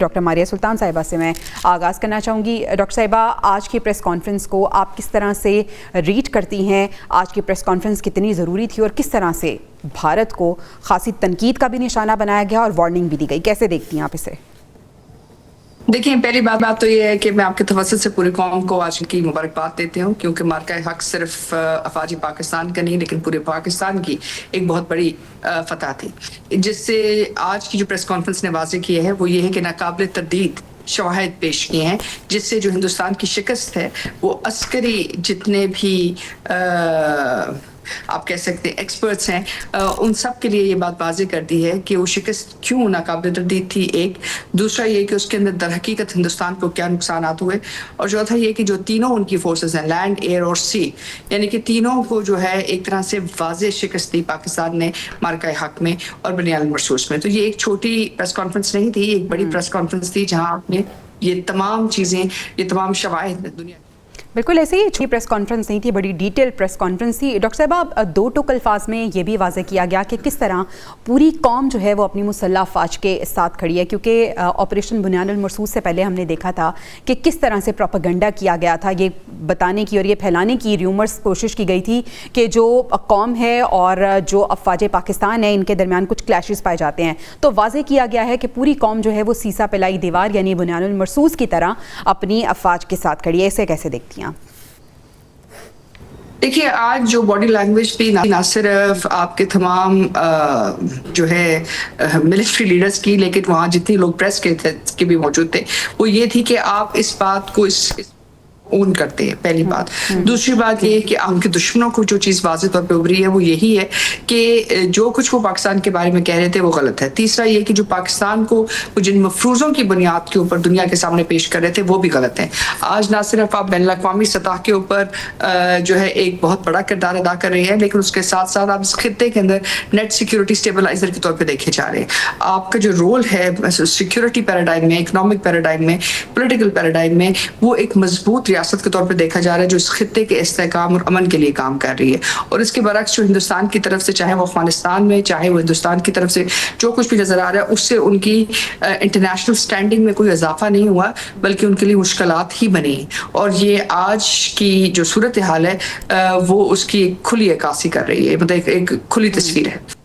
Doctor Maria سلطان صاحبہ سے میں آغاز کرنا چاہوں گی۔ ڈاکٹر صاحبہ، آج کی پریس کانفرنس کو آپ کس طرح سے ریڈ کرتی ہیں؟ آج کی پریس کانفرنس کتنی ضروری تھی اور کس طرح سے بھارت کو خاصی تنقید کا بھی نشانہ بنایا گیا اور وارننگ بھی دی گئی؟ کیسے دیکھتی ہیں آپ اسے؟ دیکھیں، پہلی بات تو یہ ہے کہ میں آپ کے توسط سے پوری قوم کو آج کی مبارکباد دیتی ہوں، کیونکہ مارکہ حق صرف افواج پاکستان کا نہیں لیکن پورے پاکستان کی ایک بہت بڑی فتح تھی، جس سے آج کی جو پریس کانفرنس نے واضح کی ہے وہ یہ ہے کہ ناقابل تردید شواہد پیش کیے ہیں، جس سے جو ہندوستان کی شکست ہے وہ عسکری جتنے بھی آپ کہہ سکتے ہیں ایکسپرٹس ہیں، ان سب کے لیے یہ بات واضح کر دی ہے کہ وہ شکست کیوں ناقابل تردید تھی۔ ایک دوسرا یہ کہ اس کے اندر در حقیقت ہندوستان کو کیا نقصانات ہوئے، اور چوتھا یہ کہ جو تینوں ان کی فورسز ہیں، لینڈ، ایئر اور سی، یعنی کہ تینوں کو جو ہے ایک طرح سے واضح شکست دی پاکستان نے مارکہ حق میں اور بنیاد المرصوص میں۔ تو یہ ایک چھوٹی پریس کانفرنس نہیں تھی، ایک بڑی پریس کانفرنس تھی جہاں آپ نے یہ تمام چیزیں، یہ تمام شواہد دنیا بالکل ایسے ہی چھوٹی پریس کانفرنس نہیں تھی، بڑی ڈیٹیل پریس کانفرنس تھی۔ ڈاکٹر صاحبہ، دو ٹوک الفاظ میں یہ بھی واضح کیا گیا کہ کس طرح پوری قوم جو ہے وہ اپنی مسلح افواج کے ساتھ کھڑی ہے، کیونکہ آپریشن بنیاد المرصوص سے پہلے ہم نے دیکھا تھا کہ کس طرح سے پروپیگنڈا کیا گیا تھا، یہ بتانے کی اور یہ پھیلانے کی ریومرز کوشش کی گئی تھی کہ جو قوم ہے اور جو افواج پاکستان ہے ان کے درمیان کچھ کلیشز پائے جاتے ہیں۔ تو واضح کیا گیا ہے کہ پوری قوم جو ہے وہ سیسا پلائی دیوار یعنی بنیاد المرصوص کی طرح اپنی افواج کے ساتھ کھڑی ہے۔ اسے کیسے دیکھتی ہیں آپ؟ دیکھیے، آج جو باڈی لینگویج تھی نہ صرف آپ کے تمام جو ہے ملٹری لیڈرز کی، لیکن وہاں جتنی لوگ پریس کے بھی موجود تھے، وہ یہ تھی کہ آپ اس بات کو اون کرتے ہیں، پہلی بات۔ دوسری بات یہ کہ ان کے دشمنوں کو جو چیز واضح طور پہ ابھری ہے وہ یہی ہے کہ جو کچھ وہ پاکستان کے بارے میں کہہ رہے تھے وہ غلط ہے۔ تیسرا یہ کہ جو پاکستان کو جن مفروضوں کی بنیاد کے اوپر دنیا کے سامنے پیش کر رہے تھے وہ بھی غلط ہیں۔ آج نہ صرف آپ بین الاقوامی سطح کے اوپر جو ہے ایک بہت بڑا کردار ادا کر رہے ہیں، لیکن اس کے ساتھ ساتھ آپ اس خطے کے اندر نیٹ سیکیورٹی اسٹیبلائزر کے طور پہ دیکھے جا رہے ہیں۔ آپ کا جو رول ہے سیکیورٹی پیراڈائم میں، اکنامک پیراڈائم میں، پولیٹیکل پیراڈائم میں، وہ ایک مضبوط ریاست کے طور پہ دیکھا جا رہا ہے جو اس خطے کے استحکام اور امن کے لیے کام کر رہی ہے۔ اور اس کے برعکس جو ہندوستان کی طرف سے، چاہے وہ افغانستان میں، چاہے وہ ہندوستان کی طرف سے جو کچھ بھی نظر آ رہا ہے، اس سے ان کی انٹرنیشنل سٹینڈنگ میں کوئی اضافہ نہیں ہوا، بلکہ ان کے لیے مشکلات ہی بنی۔ اور یہ آج کی جو صورتحال ہے وہ اس کی کھلی عکاسی کر رہی ہے، مطلب ایک کھلی تصویر ہے۔